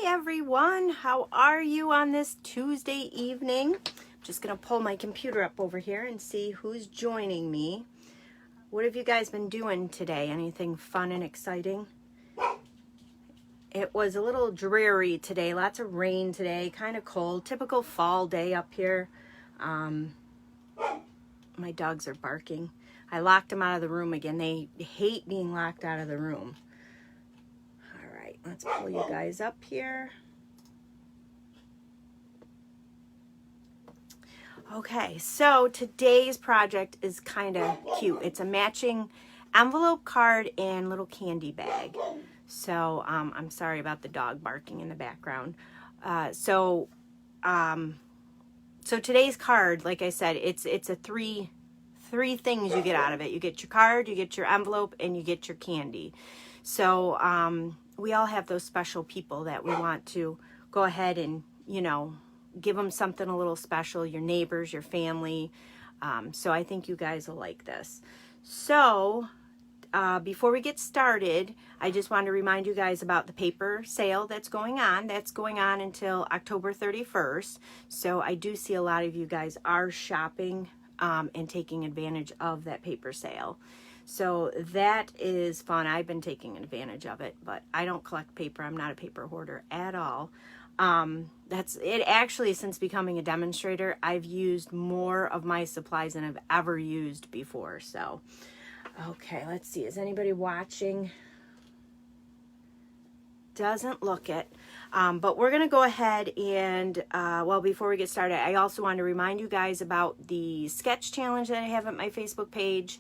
Hi everyone, how are you on this Tuesday evening? I'm just gonna pull my computer up over here and see who's joining me. What have you guys been doing today? Anything fun and exciting? It was a little dreary today, lots of rain today, kind of cold, typical fall day up here. My dogs are barking. I locked them out of the room again. They hate being locked out of the room. Let's pull you guys up here. Okay, so today's project is kind of cute. It's a matching envelope card and little candy bag. So I'm sorry about the dog barking in the background. So today's card, like I said, it's a three things you get out of it. You get your card, you get your envelope, and you get your candy. So we all have those special people that we want to go ahead and, you know, give them something a little special, your neighbors, your family. So I think you guys will like this. So before we get started, I just wanted to remind you guys about the paper sale that's going on. That's going on until October 31st. So I do see a lot of you guys are shopping and taking advantage of that paper sale. So that is fun. I've been taking advantage of it, but I don't collect paper. I'm not a paper hoarder at all. That's it. Actually, since becoming a demonstrator, I've used more of my supplies than I've ever used before. So, okay, let's see. Is anybody watching? Doesn't look it. But we're going to go ahead and, well, before we get started, I also want to remind you guys about the sketch challenge that I have at my Facebook page.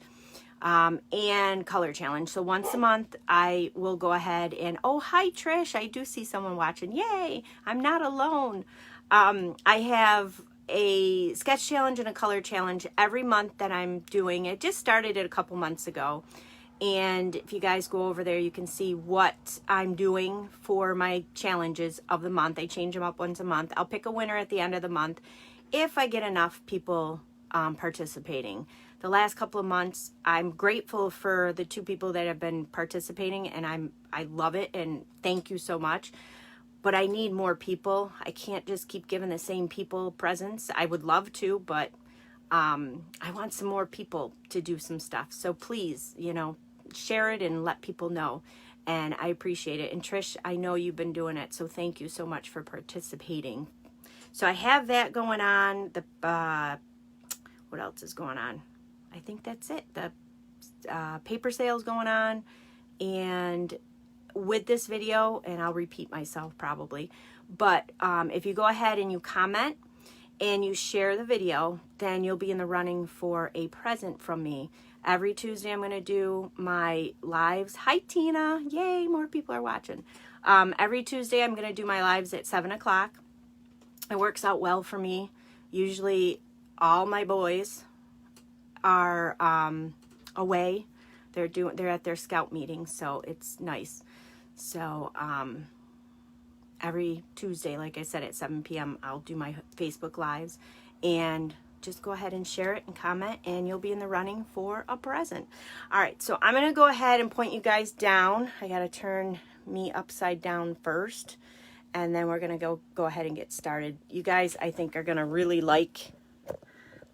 And color challenge. So once a month I will go ahead and, oh, hi Trish, I do see someone watching. Yay, I'm not alone. I have a sketch challenge and a color challenge every month that I'm doing. It just started it a couple months ago, and if you guys go over there you can see what I'm doing for my challenges of the month. I change them up once a month. I'll pick a winner at the end of the month if I get enough people participating. The last couple of months, I'm grateful for the 2 people that have been participating, and I love it, and thank you so much. But I need more people. I can't just keep giving the same people presents. I would love to, but I want some more people to do some stuff. So please, you know, share it and let people know. And I appreciate it. And Trish, I know you've been doing it, so thank you so much for participating. So I have that going on. What else is going on? I think that's it. The paper sale's going on, and with this video, and I'll repeat myself probably, but if you go ahead and you comment and you share the video, then you'll be in the running for a present from me. Every Tuesday I'm going to do my lives. Hi Tina, yay, more people are watching. Every Tuesday I'm going to do my lives at 7 o'clock. It works out well for me. Usually all my boys are away. They're at their scout meeting, so it's nice. So every Tuesday, like I said, at 7 p.m. I'll do my Facebook lives, and just go ahead and share it and comment, and you'll be in the running for a present. All right, so I'm gonna go ahead and point you guys down. I gotta turn me upside down first, and then we're gonna go ahead and get started. You guys, I think, are gonna really like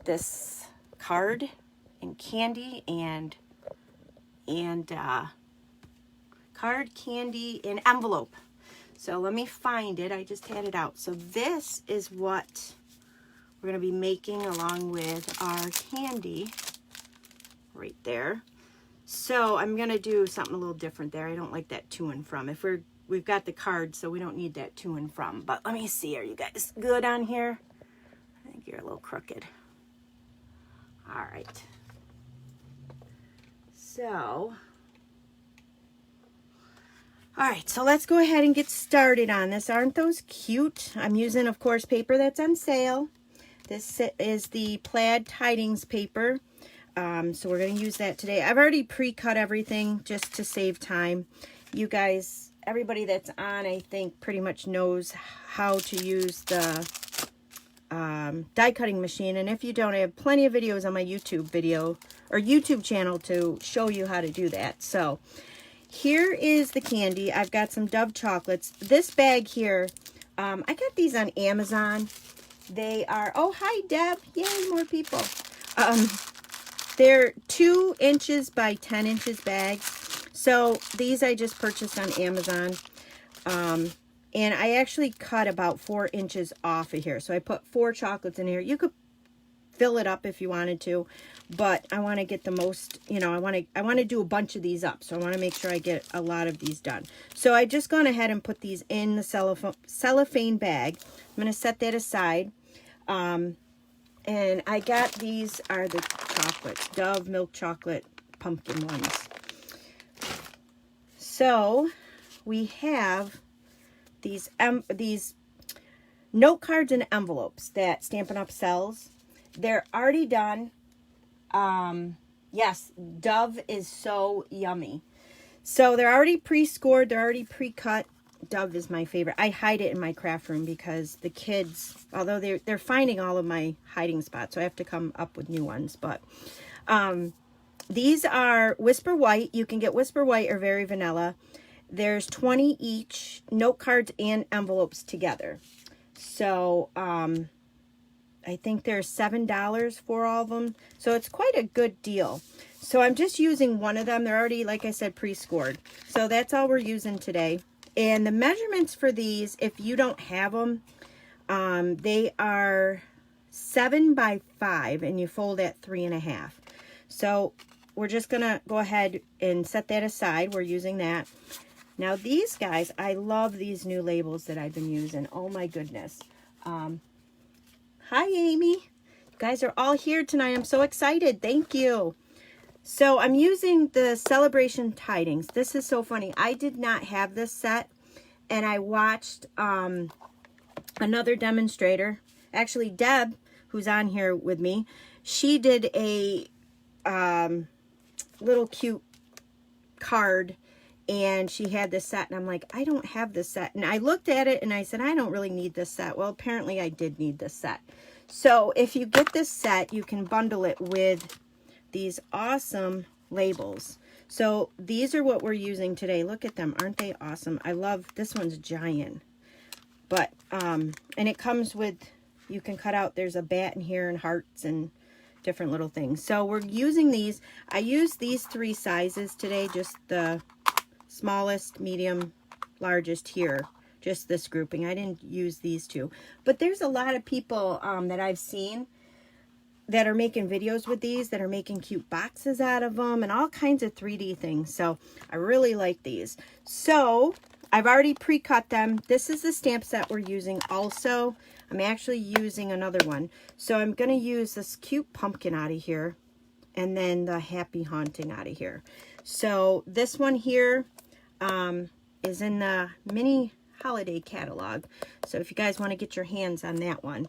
this card and candy and card, candy, and envelope. So let me find it. I just had it out. So this is what we're going to be making along with our candy right there. So I'm going to do something a little different there. I don't like that to and from. We've got the card, so we don't need that to and from. But let me see. Are you guys good on here? I think you're a little crooked. All right. So, all right, so let's go ahead and get started on this. Aren't those cute? I'm using, of course, paper that's on sale. This is the plaid tidings paper. So we're going to use that today. I've already pre-cut everything just to save time. You guys, everybody that's on, I think, pretty much knows how to use the die cutting machine, and if you don't, I have plenty of videos on my YouTube channel to show you how to do that. So here is the candy. I've got some Dove chocolates. This bag here, I got these on Amazon. They are, oh, hi, Deb. Yay, more people. They're 2 inches by 10 inches bags. So these I just purchased on Amazon. And I actually cut about 4 inches off of here. So I put 4 chocolates in here. You could fill it up if you wanted to, but I want to get the most, you know, I want to do a bunch of these up. So I want to make sure I get a lot of these done. So I just gone ahead and put these in the cellophane bag. I'm going to set that aside. And I got, these are the chocolates, Dove milk chocolate pumpkin ones. So we have these note cards and envelopes that Stampin' Up! Sells. They're already done. Yes, Dove is so yummy. So they're already pre-scored. They're already pre-cut. Dove is my favorite. I hide it in my craft room because the kids, although they're finding all of my hiding spots, so I have to come up with new ones. But these are Whisper White. You can get Whisper White or Very Vanilla. There's 20 each, note cards and envelopes together. So I think there's $7 for all of them. So it's quite a good deal. So I'm just using one of them. They're already, like I said, pre-scored. So that's all we're using today. And the measurements for these, if you don't have them, they are 7 by 5 and you fold at 3.5. So we're just gonna go ahead and set that aside. We're using that. Now these guys, I love these new labels that I've been using. Oh my goodness. Hi, Amy. You guys are all here tonight. I'm so excited. Thank you. So I'm using the Celebration Tidings. This is so funny. I did not have this set, and I watched another demonstrator. Actually, Deb, who's on here with me, she did a little cute card, and she had this set, and I'm like, I don't have this set. And I looked at it, and I said, I don't really need this set. Well, apparently I did need this set. So if you get this set, you can bundle it with these awesome labels. So these are what we're using today. Look at them. Aren't they awesome? I love, this one's giant. But, and it comes with, you can cut out, there's a bat in here and hearts and different little things. So we're using these. I used these 3 sizes today, just the smallest, medium, largest here. Just this grouping. I didn't use these 2. But there's a lot of people that I've seen that are making videos with these, that are making cute boxes out of them and all kinds of 3D things. So I really like these. So I've already pre-cut them. This is the stamp set we're using also. I'm actually using another one. So I'm going to use this cute pumpkin out of here and then the Happy Haunting out of here. So this one here is in the mini holiday catalog. So if you guys want to get your hands on that one.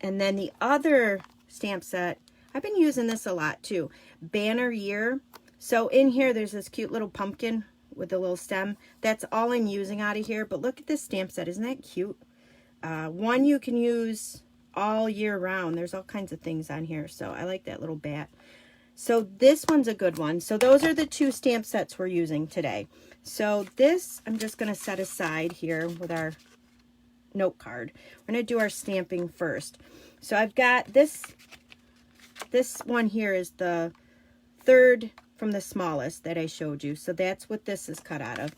And then the other stamp set, I've been using this a lot too. Banner Year. So in here, there's this cute little pumpkin with a little stem. That's all I'm using out of here. But look at this stamp set. Isn't that cute? One you can use all year round. There's all kinds of things on here. So I like that little bat. So this one's a good one. So those are the 2 stamp sets we're using today. So this, I'm just going to set aside here with our note card. We're going to do our stamping first. So I've got this one here is the 3rd from the smallest that I showed you. So that's what this is cut out of.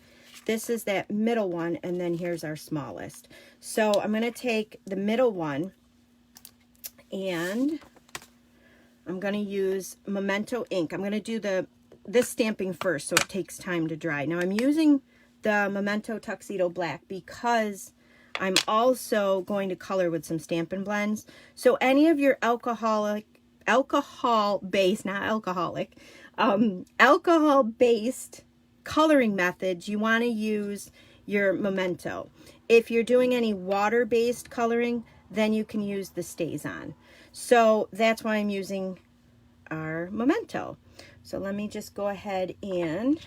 This is that middle one, and then here's our smallest. So I'm going to take the middle one, and I'm going to use Memento ink. I'm going to do this stamping first, so it takes time to dry. Now I'm using the Memento Tuxedo Black because I'm also going to color with some Stampin' Blends. So any of your alcohol-based coloring methods, you want to use your Memento. If you're doing any water-based coloring, then you can use the StazOn. So that's why I'm using our Memento. So let me just go ahead and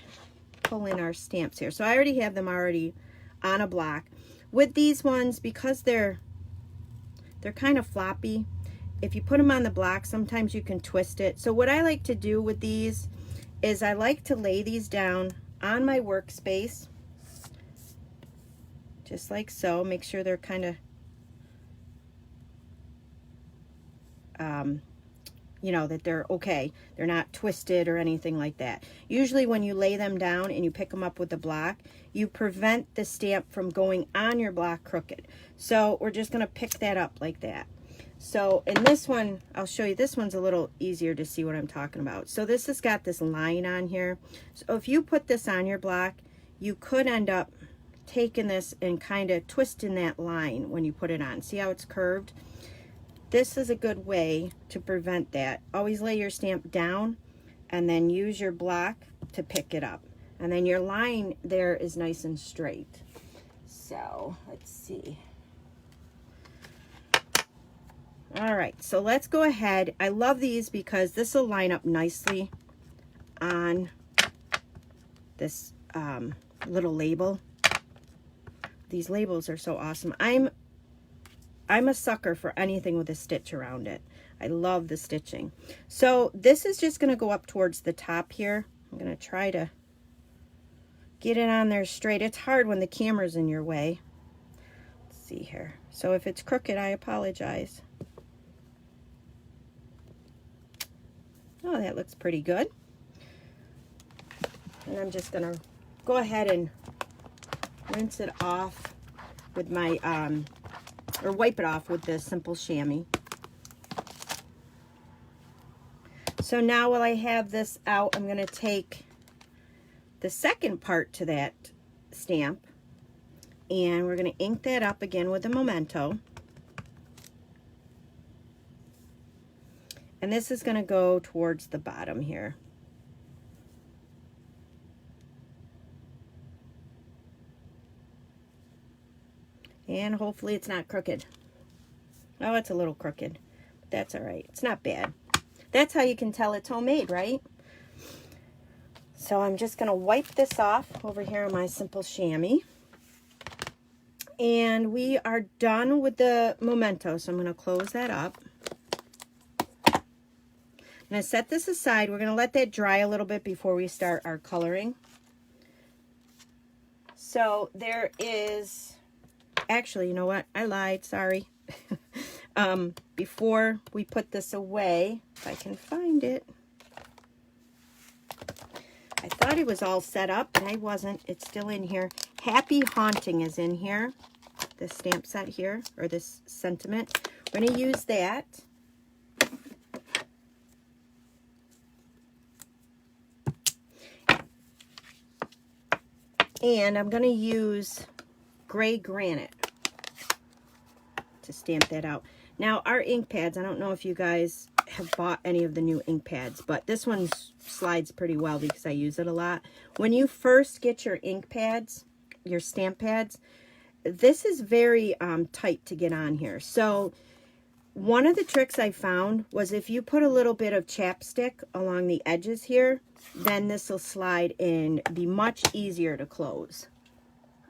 pull in our stamps here. So I already have them already on a block. With these ones, because they're kind of floppy, if you put them on the block, sometimes you can twist it. So what I like to do with these is I like to lay these down on my workspace, just like so. Make sure they're kind of, you know, that they're okay. They're not twisted or anything like that. Usually when you lay them down and you pick them up with the block, you prevent the stamp from going on your block crooked. So we're just going to pick that up like that. So in this one, I'll show you, this one's a little easier to see what I'm talking about. So this has got this line on here. So if you put this on your block, you could end up taking this and kind of twisting that line when you put it on. See how it's curved? This is a good way to prevent that. Always lay your stamp down and then use your block to pick it up. And then your line there is nice and straight. So let's see. All right, so let's go ahead. I love these because this will line up nicely on this little label. These labels are so awesome. I'm a sucker for anything with a stitch around it. I love the stitching. So this is just going to go up towards the top here. I'm going to try to get it on there straight. It's hard when the camera's in your way. Let's see here. So if it's crooked, I apologize. Oh, that looks pretty good. And I'm just going to go ahead and rinse it off with my or wipe it off with the simple chamois. So now while I have this out, I'm going to take the second part to that stamp and we're going to ink that up again with a memento. And this is going to go towards the bottom here. And hopefully it's not crooked. Oh, it's a little crooked, but that's all right. It's not bad. That's how you can tell it's homemade, right? So I'm just going to wipe this off over here on my simple chamois. And we are done with the memento, so I'm going to close that up. I'm going to set this aside. We're going to let that dry a little bit before we start our coloring. So there is... Actually, you know what? I lied. Sorry. Before we put this away, if I can find it. I thought it was all set up, and I wasn't. It's still in here. Happy Haunting is in here. This stamp set here, or this sentiment. We're going to use that. And I'm going to use gray granite to stamp that out. Now our ink pads, I don't know if you guys have bought any of the new ink pads, but this one slides pretty well because I use it a lot. When you first get your ink pads, your stamp pads, this is very tight to get on here. So one of the tricks I found was if you put a little bit of chapstick along the edges here, then this will slide and be much easier to close.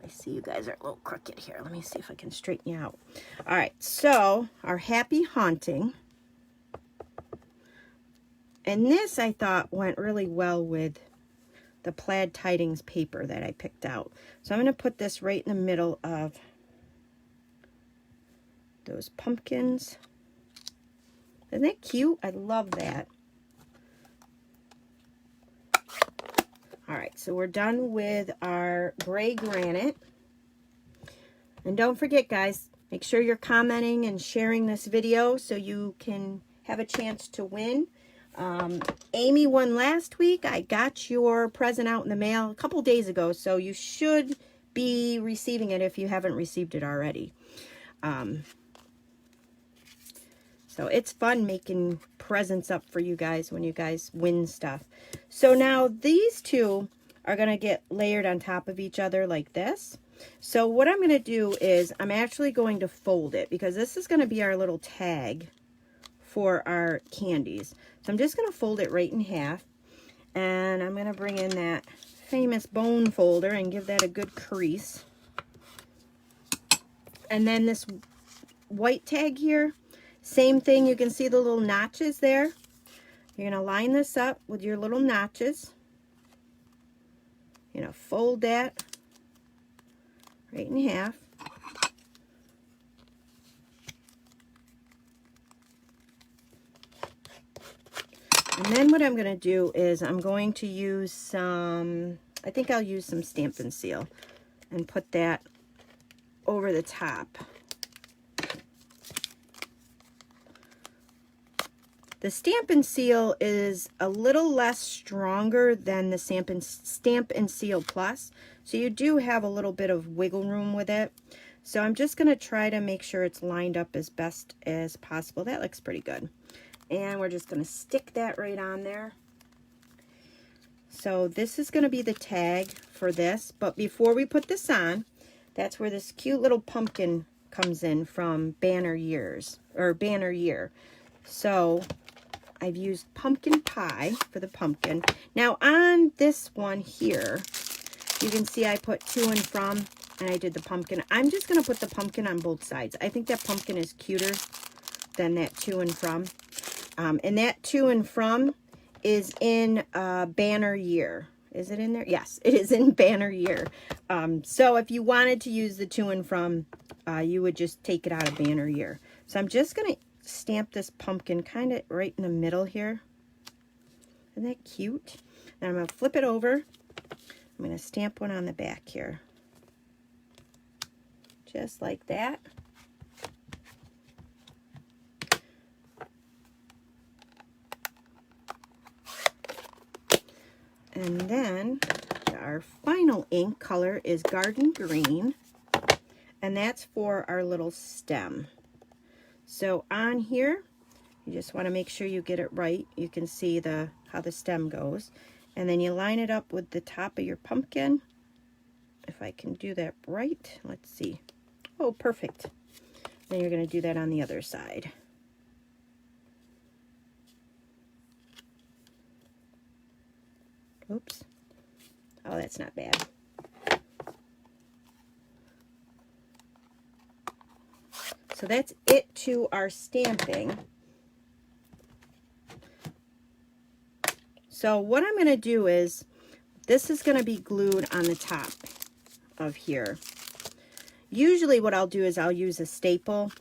I see you guys are a little crooked here. Let me see if I can straighten you out. All right, so our Happy Haunting. And this I thought went really well with the plaid tidings paper that I picked out. So I'm going to put this right in the middle of those pumpkins. Isn't that cute? I love that. All right, so we're done with our gray granite. And don't forget, guys, make sure you're commenting and sharing this video so you can have a chance to win. Amy won last week. I got your present out in the mail a couple days ago, so you should be receiving it if you haven't received it already. So it's fun making presents up for you guys when you guys win stuff. So now these two are going to get layered on top of each other like this. So what I'm going to do is I'm actually going to fold it because this is going to be our little tag for our candies. So I'm just going to fold it right in half. And I'm going to bring in that famous bone folder and give that a good crease. And then this white tag here, same thing. You can see the little notches there. You're going to line this up with your little notches. you know, fold that right in half. And then what I'm going to do is I'm going to use some, I think I'll use some Stampin' Seal and put that over the top. The Stampin' Seal is a little less stronger than the Stampin' Seal Plus, so you do have a little bit of wiggle room with it. So I'm just going to try to make sure it's lined up as best as possible. That looks pretty good. And we're just going to stick that right on there. So this is going to be the tag for this, but before we put this on, that's where this cute little pumpkin comes in from Banner Years, or Banner Year. So I've used pumpkin pie for the pumpkin. Now on this one here, you can see I put to and from, and I did the pumpkin. I'm just going to put the pumpkin on both sides. I think that pumpkin is cuter than that to and from. And that to and from is in Banner Year. Is it in there? Yes, it is in Banner Year. So if you wanted to use the to and from, you would just take it out of Banner Year. So I'm just going to stamp this pumpkin kind of right in the middle here. Isn't that cute? Now I'm going to flip it over. I'm going to stamp one on the back here. Just like that. And then our final ink color is Garden Green, and that's for our little stem. So on here, you just want to make sure you get it right. You can see how the stem goes. And then you line it up with the top of your pumpkin. If I can do that right, let's see. Oh, perfect. Then you're going to do that on the other side. Oops. Oh, that's not bad. So that's it to our stamping. So what I'm going to do is, this is going to be glued on the top of here. Usually what I'll do is I'll use a staple,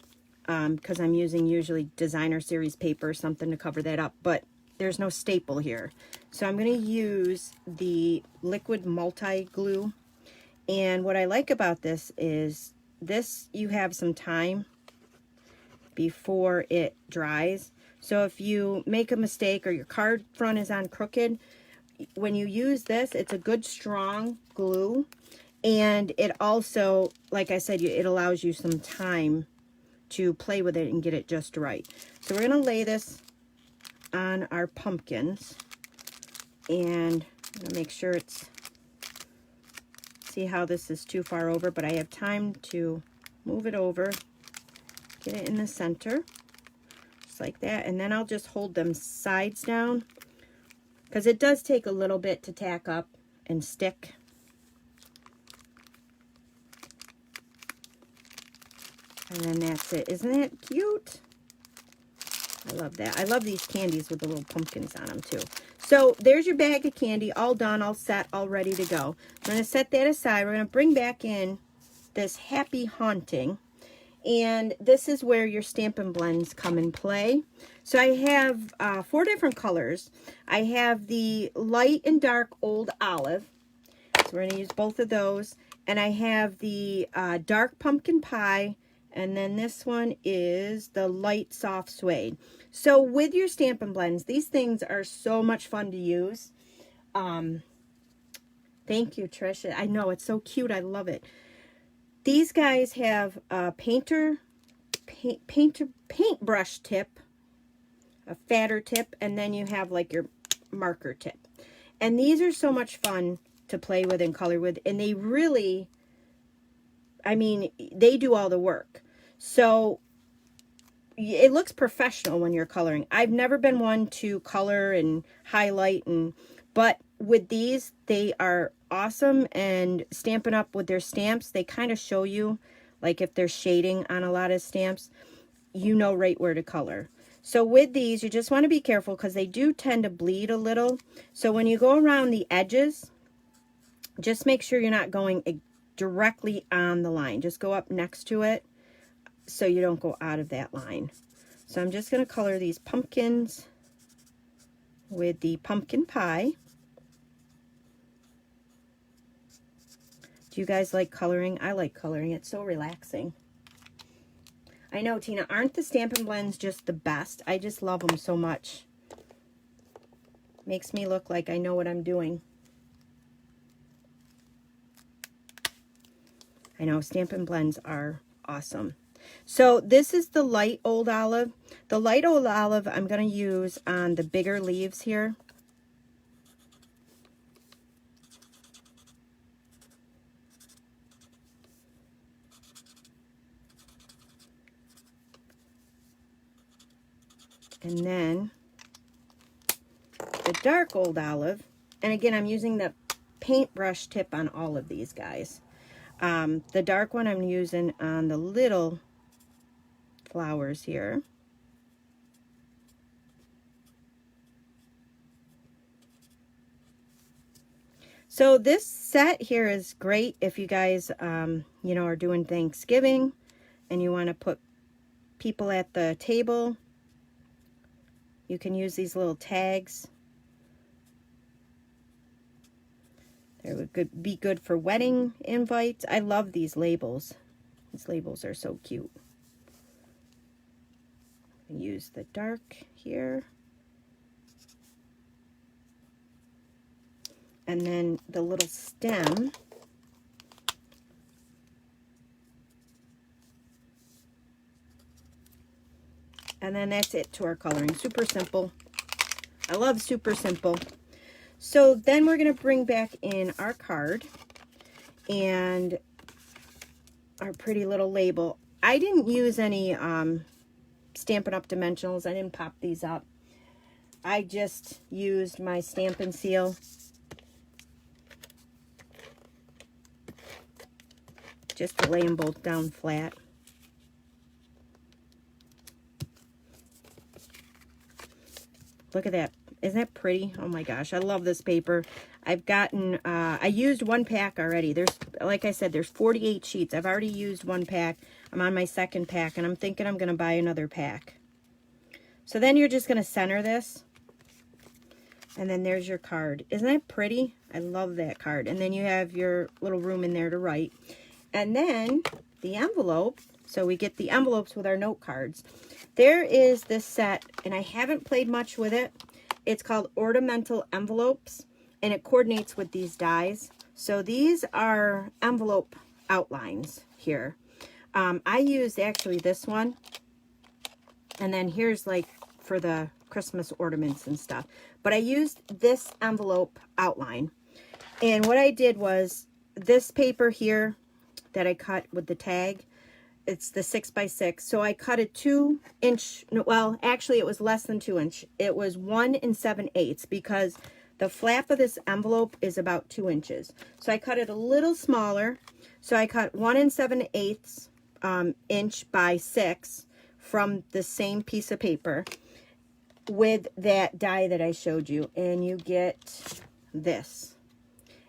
because I'm using usually designer series paper or something to cover that up, but there's no staple here. So I'm going to use the liquid multi-glue. And what I like about this is you have some time before it dries. So if you make a mistake or your card front is on crooked, when you use this, it's a good strong glue. And it also, like I said, it allows you some time to play with it and get it just right. So we're going to lay this on our pumpkins, and I'm going to make sure see how this is too far over, but I have time to move it over, get it in the center, just like that, and then I'll just hold them sides down, because it does take a little bit to tack up and stick. And then that's it. Isn't that cute? I love that. I love these candies with the little pumpkins on them too. So there's your bag of candy, all done, all set, all ready to go. I'm going to set that aside. We're going to bring back in this Happy Haunting. And this is where your Stampin' Blends come in play. So I have 4 different colors. I have the light and dark Old Olive. So we're going to use both of those. And I have the dark Pumpkin Pie. And then this one is the light soft suede. So with your Stampin' Blends, these things are so much fun to use. Thank you, Tricia. I know, it's so cute. I love it. These guys have a paintbrush tip, a fatter tip, and then you have like your marker tip. And these are so much fun to play with and color with. And they really, I mean, they do all the work. So it looks professional when you're coloring. I've never been one to color and highlight, but with these, they are awesome. And Stampin' Up! With their stamps, they kind of show you, like if there's shading on a lot of stamps, you know right where to color. So with these, you just want to be careful because they do tend to bleed a little. So when you go around the edges, Just make sure you're not going directly on the line. Just go up next to it so you don't go out of that line. So I'm just going to color these pumpkins with the pumpkin pie. Do you guys like coloring? I like coloring. It's so relaxing. I know, Tina, aren't the Stampin' Blends just the best? I just love them so much. Makes me look like I know what I'm doing. I know, Stampin' Blends are awesome. So this is the light old olive. The light old olive I'm going to use on the bigger leaves here. And then the dark old olive. And again, I'm using the paintbrush tip on all of these guys. The dark one I'm using on the little flowers here. So this set here is great if you guys, you know, are doing Thanksgiving and you want to put people at the table. You can use these little tags. They would be good for wedding invites. I love these labels. These labels are so cute. Use the dark here. And then the little stem. And then that's it to our coloring. Super simple. I love super simple. So then we're going to bring back in our card and our pretty little label. I didn't use any Stampin' Up! Dimensionals. I didn't pop these up. I just used my Stampin' Seal. Just to lay them both down flat. Look at that. Isn't that pretty? Oh my gosh, I love this paper. I've gotten, I used one pack already. There's, like I said, there's 48 sheets. I've already used one pack. I'm on my second pack, and I'm thinking I'm going to buy another pack. So then you're just going to center this. And then there's your card. Isn't that pretty? I love that card. And then you have your little room in there to write. And then the envelope. So we get the envelopes with our note cards. There is this set, and I haven't played much with it. It's called Ornamental Envelopes, and it coordinates with these dies. So these are envelope outlines here. I used actually this one, and then here's like for the Christmas ornaments and stuff. But I used this envelope outline, and what I did was this paper here that I cut with the tag, it's the 6x6. So I cut a 2-inch, well, actually it was less than 2 inch. It was 1 7/8 because the flap of this envelope is about 2 inches. So I cut it a little smaller. So I cut 1 7/8 inch by 6 from the same piece of paper with that die that I showed you. And you get this.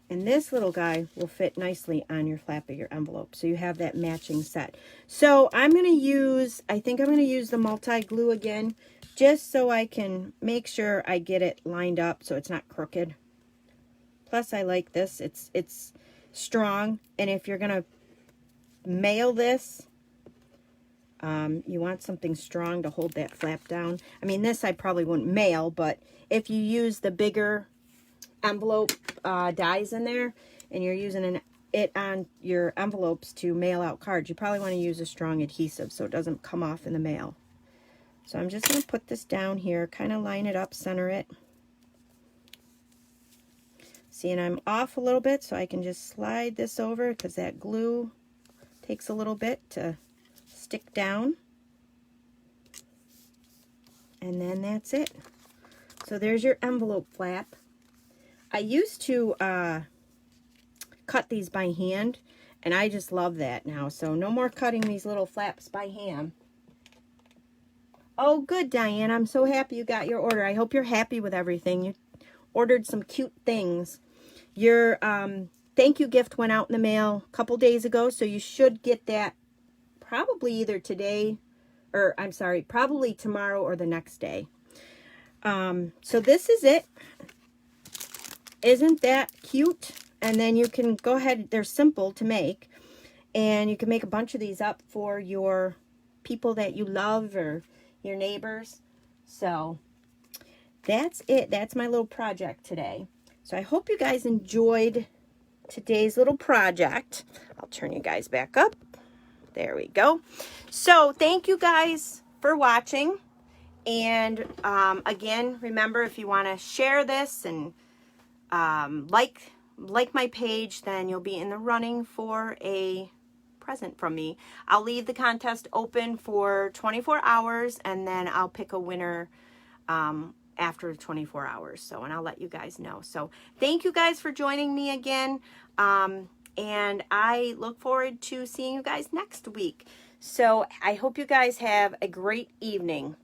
And this little guy will fit nicely on your flap of your envelope. So you have that matching set. So I'm going to use, I think I'm going to use the multi-glue again, just so I can make sure I get it lined up so it's not crooked. Plus I like this. It's strong. And if you're going to mail this, you want something strong to hold that flap down. I mean, this I probably wouldn't mail, but if you use the bigger envelope dies in there and you're using it on your envelopes to mail out cards, you probably want to use a strong adhesive so it doesn't come off in the mail. So I'm just going to put this down here, kind of line it up, center it. See, and I'm off a little bit so I can just slide this over because that glue takes a little bit to stick down. And then that's it. So there's your envelope flap. I used to cut these by hand, and I just love that now. So no more cutting these little flaps by hand. Oh, good, Diane. I'm so happy you got your order. I hope you're happy with everything. You ordered some cute things. Your thank you gift went out in the mail a couple days ago, so you should get that probably either today, or I'm sorry, probably tomorrow or the next day. So this is it. Isn't that cute? And then you can go ahead, they're simple to make, and you can make a bunch of these up for your people that you love or your neighbors. So that's it. That's my little project today. So I hope you guys enjoyed today's little project. I'll turn you guys back up. There we go. So thank you guys for watching. And again, remember, if you want to share this and like my page, then you'll be in the running for a present from me. I'll leave the contest open for 24 hours, and then I'll pick a winner after 24 hours. So, and I'll let you guys know. So thank you guys for joining me again. And I look forward to seeing you guys next week. So I hope you guys have a great evening.